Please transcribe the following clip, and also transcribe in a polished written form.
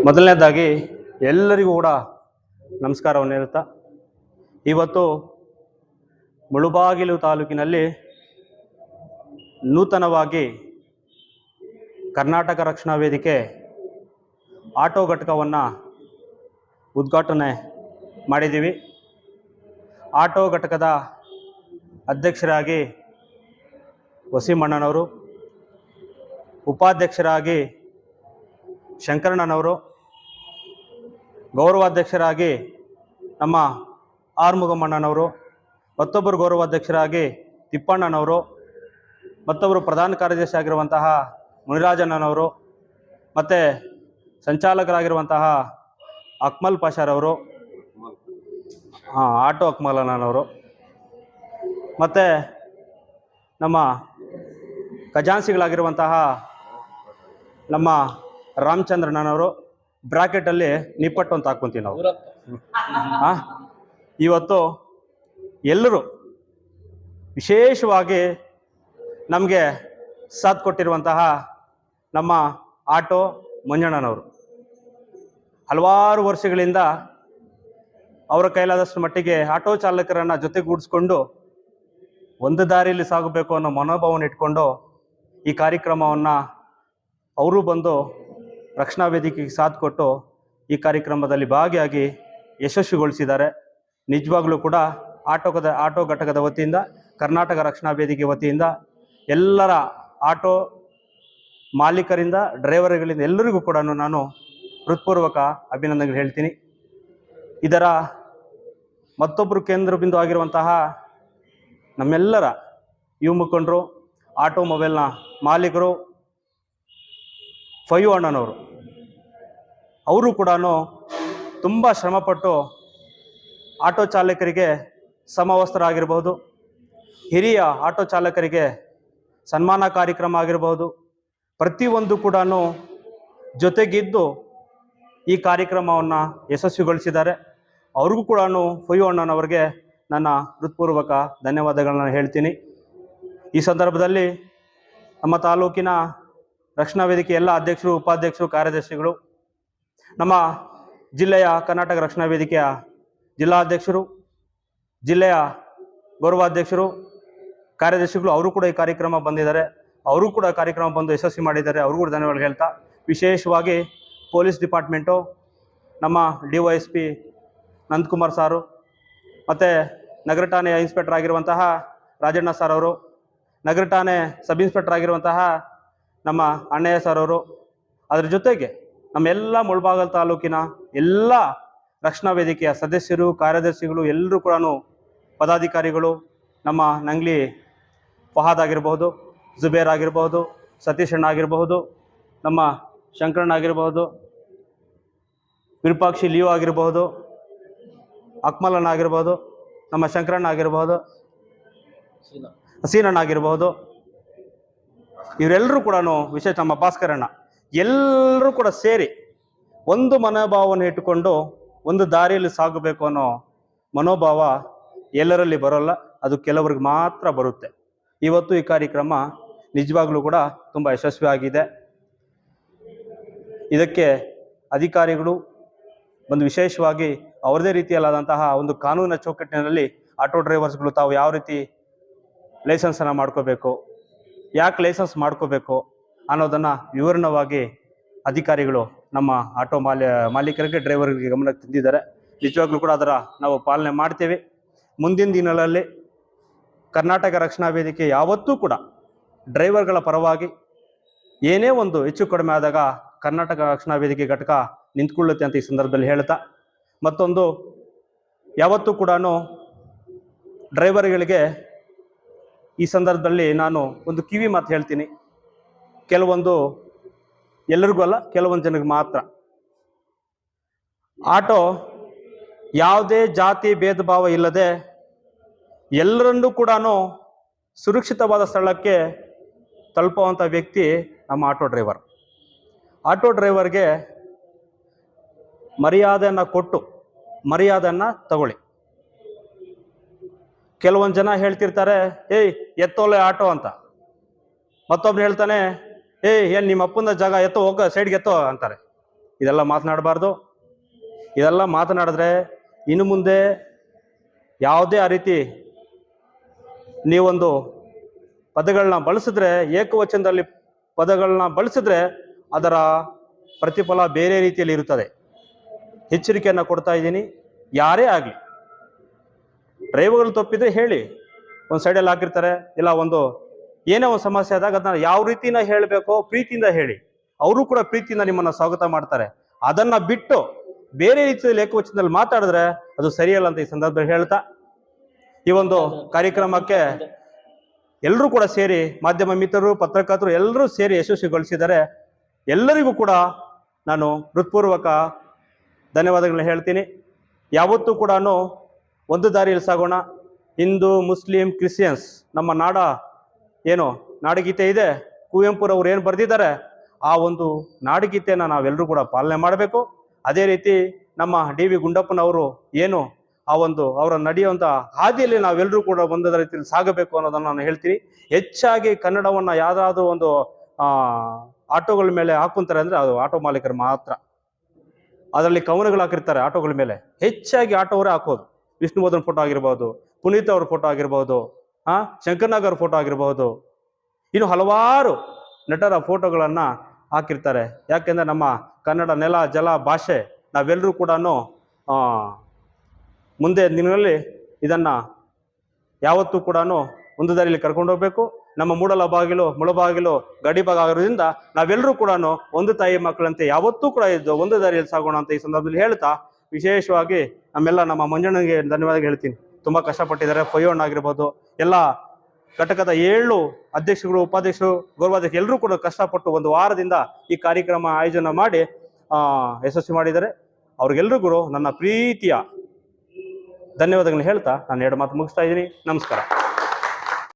ಮೊದಲನೇದಾಗಿ ಎಲ್ಲರಿಗೂ ಕೂಡ ನಮಸ್ಕಾರವನ್ನು ಹೇಳ್ತಾ, ಇವತ್ತು ಮುಳುಬಾಗಿಲು ತಾಲೂಕಿನಲ್ಲಿ ನೂತನವಾಗಿ ಕರ್ನಾಟಕ ರಕ್ಷಣಾ ವೇದಿಕೆ ಆಟೋ ಘಟಕವನ್ನು ಉದ್ಘಾಟನೆ ಮಾಡಿದ್ದೀವಿ. ಆಟೋ ಘಟಕದ ಅಧ್ಯಕ್ಷರಾಗಿ ವಸೀಮಣ್ಣನವರು, ಉಪಾಧ್ಯಕ್ಷರಾಗಿ ಶಂಕರಣ್ಣನವರು, ಗೌರವಾಧ್ಯಕ್ಷರಾಗಿ ನಮ್ಮ ಆರ್ಮುಗಮ್ಮಣ್ಣನವರು, ಮತ್ತೊಬ್ಬರು ಗೌರವಾಧ್ಯಕ್ಷರಾಗಿ ತಿಪ್ಪಣ್ಣನವರು, ಮತ್ತೊಬ್ಬರು ಪ್ರಧಾನ ಕಾರ್ಯದರ್ಶಿ ಆಗಿರುವಂತಹ ಮುನಿರಾಜಣ್ಣನವರು, ಮತ್ತು ಸಂಚಾಲಕರಾಗಿರುವಂತಹ ಅಕ್ಮಲ್ ಪಾಷಾರವರು, ಆಟೋ ಅಕ್ಮಲಣ್ಣನವರು, ಮತ್ತು ನಮ್ಮ ಖಜಾನ್ಸಿಗಳಾಗಿರುವಂತಹ ನಮ್ಮ ರಾಮಚಂದ್ರಣ್ಣನವರು. ಬ್ರಾಕೆಟಲ್ಲಿ ನಿಪ್ಪಟ್ಟು ಅಂತ ಹಾಕ್ಕೊಂತೀವಿ ನಾವು. ಇವತ್ತು ಎಲ್ಲರೂ ವಿಶೇಷವಾಗಿ ನಮಗೆ ಸಾಥ್ ಕೊಟ್ಟಿರುವಂತಹ ನಮ್ಮ ಆಟೋ ಮಂಜಣ್ಣನವರು ಹಲವಾರು ವರ್ಷಗಳಿಂದ ಅವರ ಕೈಲಾದಷ್ಟು ಮಟ್ಟಿಗೆ ಆಟೋ ಚಾಲಕರನ್ನು ಜೊತೆಗೂಡಿಸ್ಕೊಂಡು ಒಂದು ದಾರಿಯಲ್ಲಿ ಸಾಗಬೇಕು ಅನ್ನೋ ಮನೋಭಾವನ ಇಟ್ಕೊಂಡು ಈ ಕಾರ್ಯಕ್ರಮವನ್ನು ಅವರು ಬಂದು ರಕ್ಷಣಾ ವೇದಿಕೆಗೆ ಸಾಥ್ ಕೊಟ್ಟು ಈ ಕಾರ್ಯಕ್ರಮದಲ್ಲಿ ಭಾಗಿಯಾಗಿ ಯಶಸ್ವಿಗೊಳಿಸಿದ್ದಾರೆ. ನಿಜವಾಗ್ಲೂ ಕೂಡ ಆಟೋ ಘಟಕದ ವತಿಯಿಂದ, ಕರ್ನಾಟಕ ರಕ್ಷಣಾ ವೇದಿಕೆ ವತಿಯಿಂದ, ಎಲ್ಲರ ಆಟೋ ಮಾಲೀಕರಿಂದ, ಡ್ರೈವರ್ಗಳಿಂದ ಎಲ್ಲರಿಗೂ ಕೂಡ ನಾನು ಹೃತ್ಪೂರ್ವಕ ಅಭಿನಂದನೆಗಳು ಹೇಳ್ತೀನಿ. ಇದರ ಮತ್ತೊಬ್ಬರು ಕೇಂದ್ರ ಬಿಂದು ಆಗಿರುವಂತಹ ನಮ್ಮೆಲ್ಲರ ಯುವ ಮುಖಂಡರು, ಆಟೋಮೊಬೈಲ್ನ ಮಾಲೀಕರು, ಫೈವ್ ಅಣ್ಣನವರು, ಅವರು ಕೂಡ ತುಂಬ ಶ್ರಮಪಟ್ಟು ಆಟೋ ಚಾಲಕರಿಗೆ ಸಮವಸ್ತ್ರ ಆಗಿರ್ಬೋದು, ಹಿರಿಯ ಆಟೋ ಚಾಲಕರಿಗೆ ಸನ್ಮಾನ ಕಾರ್ಯಕ್ರಮ ಆಗಿರ್ಬೋದು, ಪ್ರತಿಯೊಂದು ಕೂಡ ಜೊತೆಗಿದ್ದು ಈ ಕಾರ್ಯಕ್ರಮವನ್ನು ಯಶಸ್ವಿಗೊಳಿಸಿದ್ದಾರೆ. ಅವ್ರಿಗೂ ಕೂಡ ಫೈವ್ ಅಣ್ಣನವರಿಗೆ ನನ್ನ ಹೃತ್ಪೂರ್ವಕ ಧನ್ಯವಾದಗಳನ್ನ ಹೇಳ್ತೀನಿ. ಈ ಸಂದರ್ಭದಲ್ಲಿ ನಮ್ಮ ತಾಲೂಕಿನ ರಕ್ಷಣಾ ವೇದಿಕೆ ಎಲ್ಲ ಅಧ್ಯಕ್ಷರು, ಉಪಾಧ್ಯಕ್ಷರು, ಕಾರ್ಯದರ್ಶಿಗಳು, ನಮ್ಮ ಜಿಲ್ಲೆಯ ಕರ್ನಾಟಕ ರಕ್ಷಣಾ ವೇದಿಕೆಯ ಜಿಲ್ಲಾಧ್ಯಕ್ಷರು, ಜಿಲ್ಲೆಯ ಗೌರವಾಧ್ಯಕ್ಷರು, ಕಾರ್ಯದರ್ಶಿಗಳು ಅವರು ಕೂಡ ಈ ಕಾರ್ಯಕ್ರಮ ಬಂದಿದ್ದಾರೆ. ಅವರು ಕೂಡ ಕಾರ್ಯಕ್ರಮ ಬಂದು ಯಶಸ್ವಿ ಮಾಡಿದ್ದಾರೆ. ಅವ್ರಿಗೂ ಕೂಡ ಧನ್ಯವಾದ ಹೇಳ್ತಾ, ವಿಶೇಷವಾಗಿ ಪೊಲೀಸ್ ಡಿಪಾರ್ಟ್ಮೆಂಟು, ನಮ್ಮ DYSP ನಂದಕುಮಾರ್ ಸಾರು, ಮತ್ತು ನಗರ ಠಾಣೆಯ ಇನ್ಸ್ಪೆಕ್ಟರ್ ಆಗಿರುವಂತಹ ರಾಜಣ್ಣ ಸರ್ ಅವರು, ನಗರ ಠಾಣೆ ಸಬ್ ಇನ್ಸ್ಪೆಕ್ಟರ್ ಆಗಿರುವಂತಹ ನಮ್ಮ ಅಣ್ಣಯ್ಯ ಸರ್ ಅವರು, ಅದರ ಜೊತೆಗೆ ನಮ್ಮೆಲ್ಲ ಮುಳಬಾಗಿಲು ತಾಲೂಕಿನ ಎಲ್ಲ ರಕ್ಷಣಾ ವೇದಿಕೆಯ ಸದಸ್ಯರು, ಕಾರ್ಯದರ್ಶಿಗಳು, ಎಲ್ಲರೂ ಕೂಡ ಪದಾಧಿಕಾರಿಗಳು, ನಮ್ಮ ನಂಗ್ಲಿ ಫಹಾದ್ ಆಗಿರಬಹುದು, ಜುಬೇರ್ ಆಗಿರಬಹುದು, ಸತೀಶಣ್ಣ ಆಗಿರಬಹುದು, ನಮ್ಮ ಶಂಕರಣ್ಣ ಆಗಿರಬಹುದು, ವಿರೂಪಾಕ್ಷಿ ಲಿಯೋ ಆಗಿರಬಹುದು, ಅಕ್ಮಲಣ್ಣ ಆಗಿರ್ಬೋದು, ನಮ್ಮ ಶಂಕರಣ್ಣ ಆಗಿರ್ಬೋದು, ಹಸೀನಣ್ಣ ಆಗಿರ್ಬೋದು, ಇವರೆಲ್ಲರೂ ಕೂಡ ವಿಶೇಷ ನಮ್ಮ ಭಾಸ್ಕರಣ್ಣ, ಎಲ್ಲರೂ ಕೂಡ ಸೇರಿ ಒಂದು ಮನೋಭಾವವನ್ನು ಇಟ್ಟುಕೊಂಡು ಒಂದು ದಾರಿಯಲ್ಲಿ ಸಾಗಬೇಕು ಅನ್ನೋ ಮನೋಭಾವ ಎಲ್ಲರಲ್ಲಿ ಬರೋಲ್ಲ, ಅದು ಕೆಲವರಿಗೆ ಮಾತ್ರ ಬರುತ್ತೆ. ಇವತ್ತು ಈ ಕಾರ್ಯಕ್ರಮ ನಿಜವಾಗ್ಲೂ ಕೂಡ ತುಂಬ ಯಶಸ್ವಿಯಾಗಿದೆ. ಇದಕ್ಕೆ ಅಧಿಕಾರಿಗಳು ಒಂದು ವಿಶೇಷವಾಗಿ ಅವರದೇ ರೀತಿಯಲ್ಲಾದಂತಹ ಒಂದು ಕಾನೂನಿನ ಚೌಕಟ್ಟಿನಲ್ಲಿ ಆಟೋ ಡ್ರೈವರ್ಸ್ಗಳು ತಾವು ಯಾವ ರೀತಿ ಲೈಸೆನ್ಸನ್ನು ಮಾಡ್ಕೋಬೇಕು, ಯಾಕೆ ಲೈಸೆನ್ಸ್ ಮಾಡ್ಕೋಬೇಕು ಅನ್ನೋದನ್ನು ವಿವರಣವಾಗಿ ಅಧಿಕಾರಿಗಳು ನಮ್ಮ ಆಟೋ ಮಾಲೀಕರಿಗೆ, ಡ್ರೈವರ್ಗಳಿಗೆ ಗಮನಕ್ಕೆ ತಂದಿದ್ದಾರೆ. ನಿಜವಾಗ್ಲೂ ಕೂಡ ಅದರ ನಾವು ಪಾಲನೆ ಮಾಡ್ತೇವೆ. ಮುಂದಿನ ದಿನಗಳಲ್ಲಿ ಕರ್ನಾಟಕ ರಕ್ಷಣಾ ವೇದಿಕೆ ಯಾವತ್ತೂ ಕೂಡ ಡ್ರೈವರ್ಗಳ ಪರವಾಗಿ ಏನೇ ಒಂದು ಹೆಚ್ಚು ಕಡಿಮೆ ಆದಾಗ ಕರ್ನಾಟಕ ರಕ್ಷಣಾ ವೇದಿಕೆ ಘಟಕ ನಿಂತ್ಕೊಳ್ಳುತ್ತೆ ಅಂತ ಈ ಸಂದರ್ಭದಲ್ಲಿ ಹೇಳ್ತಾ, ಮತ್ತೊಂದು ಯಾವತ್ತೂ ಕೂಡ ಡ್ರೈವರ್ಗಳಿಗೆ ಈ ಸಂದರ್ಭದಲ್ಲಿ ನಾನು ಒಂದು ಕಿವಿ ಮಾತು ಹೇಳ್ತೀನಿ. ಕೆಲವೊಂದು ಎಲ್ಲರಿಗೂ ಅಲ್ಲ, ಕೆಲವೊಂದು ಜನಕ್ಕೆ ಮಾತ್ರ. ಆಟೋ ಯಾವುದೇ ಜಾತಿ ಭೇದ ಭಾವ ಇಲ್ಲದೆ ಎಲ್ಲರನ್ನೂ ಕೂಡ ಸುರಕ್ಷಿತವಾದ ಸ್ಥಳಕ್ಕೆ ತಲುಪುವಂಥ ವ್ಯಕ್ತಿ ನಮ್ಮ ಆಟೋ ಡ್ರೈವರ್. ಆಟೋ ಡ್ರೈವರ್ಗೆ ಮರ್ಯಾದೆಯನ್ನು ಕೊಟ್ಟು ಮರ್ಯಾದೆಯನ್ನು ತಗೊಳ್ಳಿ. ಕೆಲವೊಂದು ಜನ ಹೇಳ್ತಿರ್ತಾರೆ, ಏಯ್ ಎತ್ತೋಲೆ ಆಟೋ ಅಂತ. ಮತ್ತೊಬ್ರು ಹೇಳ್ತಾನೆ, ಏನ್ ನಿಮ್ಮ ಅಪ್ಪನ ಜಾಗ ಎತ್ತೋ, ಹೋಗ ಸೈಡ್ಗೆ ಎತ್ತೋ ಅಂತಾರೆ. ಇದೆಲ್ಲ ಮಾತನಾಡಬಾರ್ದು. ಇದೆಲ್ಲ ಮಾತನಾಡಿದ್ರೆ ಇನ್ನು ಮುಂದೆ ಯಾವುದೇ ಆ ರೀತಿ ನೀವೊಂದು ಪದಗಳನ್ನ ಬಳಸಿದ್ರೆ, ಏಕವಚನದಲ್ಲಿ ಪದಗಳನ್ನ ಬಳಸಿದ್ರೆ ಅದರ ಪ್ರತಿಫಲ ಬೇರೆ ರೀತಿಯಲ್ಲಿ ಇರುತ್ತದೆ. ಎಚ್ಚರಿಕೆಯನ್ನು ಕೊಡ್ತಾ ಇದ್ದೀನಿ. ಯಾರೇ ಆಗಲಿ, ಡ್ರೈವರ್ಗಳು ತಪ್ಪಿದ್ರೆ ಹೇಳಿ, ಒಂದು ಸೈಡಲ್ಲಿ ಹಾಕಿರ್ತಾರೆ, ಇಲ್ಲ ಒಂದು ಏನೇ ಒಂದು ಸಮಸ್ಯೆ ಆದಾಗ ಅದನ್ನ ಯಾವ ರೀತಿನ ಹೇಳಬೇಕೋ ಪ್ರೀತಿಯಿಂದ ಹೇಳಿ. ಅವರು ಕೂಡ ಪ್ರೀತಿಯಿಂದ ನಿಮ್ಮನ್ನು ಸ್ವಾಗತ ಮಾಡ್ತಾರೆ. ಅದನ್ನು ಬಿಟ್ಟು ಬೇರೆ ರೀತಿಯಲ್ಲಿ ಏಕವಚನದಲ್ಲಿ ಮಾತಾಡಿದ್ರೆ ಅದು ಸರಿಯಲ್ಲ ಅಂತ ಈ ಸಂದರ್ಭದಲ್ಲಿ ಹೇಳ್ತಾ, ಈ ಒಂದು ಕಾರ್ಯಕ್ರಮಕ್ಕೆ ಎಲ್ಲರೂ ಕೂಡ ಸೇರಿ, ಮಾಧ್ಯಮ ಮಿತ್ರರು, ಪತ್ರಕರ್ತರು ಎಲ್ಲರೂ ಸೇರಿ ಯಶಸ್ವಿಗೊಳಿಸಿದ್ದಾರೆ. ಎಲ್ಲರಿಗೂ ಕೂಡ ನಾನು ಹೃತ್ಪೂರ್ವಕ ಧನ್ಯವಾದಗಳನ್ನ ಹೇಳ್ತೀನಿ. ಯಾವತ್ತೂ ಕೂಡ ಒಂದು ದಾರಿಯಲ್ಲಿ ಸಾಗೋಣ. ಹಿಂದೂ, ಮುಸ್ಲಿಂ, ಕ್ರಿಶ್ಚಿಯನ್ಸ್, ನಮ್ಮ ಏನು ನಾಡಗೀತೆ ಇದೆ, ಕುವೆಂಪುರವರು ಏನು ಬರೆದಿದ್ದಾರೆ, ಆ ಒಂದು ನಾಡಗೀತೆಯನ್ನು ನಾವೆಲ್ಲರೂ ಕೂಡ ಪಾಲನೆ ಮಾಡಬೇಕು. ಅದೇ ರೀತಿ ನಮ್ಮ ಡಿ ವಿ ಗುಂಡಪ್ಪನವರು ಏನು ಆ ಒಂದು ಅವರ ನಡೆಯುವಂಥ ಹಾದಿಯಲ್ಲಿ ನಾವೆಲ್ಲರೂ ಕೂಡ ಒಂದರ ರೀತಿಯಲ್ಲಿ ಸಾಗಬೇಕು ಅನ್ನೋದನ್ನು ನಾನು ಹೇಳ್ತೀನಿ. ಹೆಚ್ಚಾಗಿ ಕನ್ನಡವನ್ನು ಯಾವುದಾದ್ರೂ ಒಂದು ಆಟೋಗಳ ಮೇಲೆ ಹಾಕುಂತಾರೆ ಅಂದರೆ ಅದು ಆಟೋ ಮಾಲೀಕರು ಮಾತ್ರ. ಅದರಲ್ಲಿ ಕವನಗಳು ಹಾಕಿರ್ತಾರೆ ಆಟೋಗಳ ಮೇಲೆ, ಹೆಚ್ಚಾಗಿ ಆಟೋವರೇ ಹಾಕೋದು. ವಿಷ್ಣುವರ್ಧನ್ ಫೋಟೋ ಆಗಿರ್ಬೋದು, ಪುನೀತ್ ಅವ್ರ ಫೋಟೋ ಆಗಿರ್ಬೋದು, ಶಂಕರ್ನಾಗ್ ಅವ್ರ ಫೋಟೋ ಆಗಿರ್ಬೋದು, ಇನ್ನು ಹಲವಾರು ನಟರ ಫೋಟೋಗಳನ್ನು ಹಾಕಿರ್ತಾರೆ. ಯಾಕೆಂದರೆ ನಮ್ಮ ಕನ್ನಡ ನೆಲ, ಜಲ, ಭಾಷೆ ನಾವೆಲ್ಲರೂ ಕೂಡ ಮುಂದೆ ದಿನಗಳಲ್ಲಿ ಇದನ್ನು ಯಾವತ್ತೂ ಕೂಡ ಒಂದು ದಾರಿಯಲ್ಲಿ ಕರ್ಕೊಂಡು ಹೋಗಬೇಕು. ನಮ್ಮ ಮುಳಬಾಗಿಲು ಗಡಿಭಾಗ ಆಗಿರೋದ್ರಿಂದ ನಾವೆಲ್ಲರೂ ಕೂಡ ಒಂದು ತಾಯಿ ಮಕ್ಕಳಂತೆ ಯಾವತ್ತೂ ಕೂಡ ಇದ್ದು ಒಂದು ದಾರಿಯಲ್ಲಿ ಸಾಗೋಣ ಅಂತ ಈ ಸಂದರ್ಭದಲ್ಲಿ ಹೇಳ್ತಾ, ವಿಶೇಷವಾಗಿ ನಮ್ಮ ಮಂಜಣ್ಣನಿಗೆ ಧನ್ಯವಾದ ಹೇಳ್ತೀನಿ. ತುಂಬ ಕಷ್ಟಪಟ್ಟಿದ್ದಾರೆ. ಫೈಯೋಣ್ಣ ಆಗಿರ್ಬೋದು, ಎಲ್ಲ ಘಟಕದ 7 ಅಧ್ಯಕ್ಷಗಳು, ಉಪಾಧ್ಯಕ್ಷರು, ಗೌರವಾಧ್ಯಕ್ಷರು ಎಲ್ಲರೂ ಕೂಡ ಕಷ್ಟಪಟ್ಟು ಒಂದು ವಾರದಿಂದ ಈ ಕಾರ್ಯಕ್ರಮ ಆಯೋಜನೆ ಮಾಡಿ ಯಶಸ್ವಿ ಮಾಡಿದ್ದಾರೆ. ಅವ್ರಿಗೆಲ್ರಿಗೂ ನನ್ನ ಪ್ರೀತಿಯ ಧನ್ಯವಾದಗಳನ್ನ ಹೇಳ್ತಾ ನಾನು 2 ಮಾತು ಮುಗಿಸ್ತಾ ಇದ್ದೀನಿ. ನಮಸ್ಕಾರ.